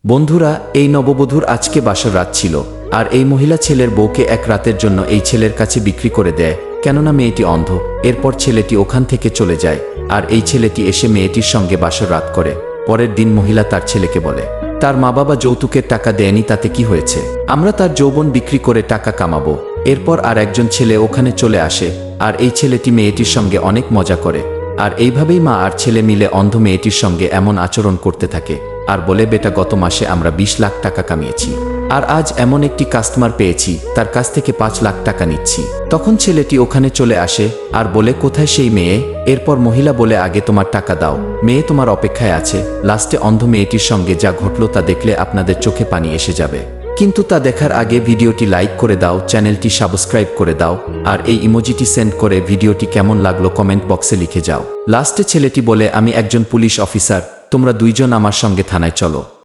বন্ধুরা, এই নববধূর আজকে বাসর রাত ছিল, আর এই মহিলা ছেলের বউকে এক রাতের জন্য এই ছেলের কাছে বিক্রি করে দেয়, কেননা মেয়েটি অন্ধ। এরপর ছেলেটি ওখান থেকে চলে যায়, আর এই ছেলেটি এসে মেয়েটির সঙ্গে বাসর রাত করে। পরের দিন মহিলা তার ছেলেকে বলে, তার মা বাবা যৌতুকের টাকা দেয়নি, তাতে কি হয়েছে, আমরা তার যৌবন বিক্রি করে টাকা কামাবো। এরপর আর একজন ছেলে ওখানে চলে আসে, আর এই ছেলেটি মেয়েটির সঙ্গে অনেক মজা করে। আর এইভাবেই মা আর ছেলে মিলে অন্ধ মেয়েটির সঙ্গে এমন আচরণ করতে থাকে, আর বলে, বেটা, গত মাসে আমরা 20 লাখ টাকা কামিয়েছি, আর আজ এমন একটি কাস্টমার পেয়েছি, তার কাছ থেকে 5 লাখ টাকা নিচ্ছি। তখন ছেলেটি ওখানে চলে আসে আর বলে, কোথায় সেই মেয়ে? এরপর মহিলা বলে, আগে তোমার টাকা দাও, মেয়ে তোমার অপেক্ষায় আছে। লাস্টে অন্ধ মেয়েটির সঙ্গে যা ঘটল তা দেখলে আপনাদের চোখে পানি এসে যাবে। কিন্তু তা দেখার আগে ভিডিওটি লাইক করে দাও, চ্যানেলটি সাবস্ক্রাইব করে দাও, আর এই ইমোজিটি সেন্ড করে ভিডিওটি কেমন লাগলো কমেন্ট বক্সে লিখে যাও। লাস্টে ছেলেটি বলে, আমি একজন পুলিশ অফিসার, তোমরা দুইজন আমার সঙ্গে থানায় চলো।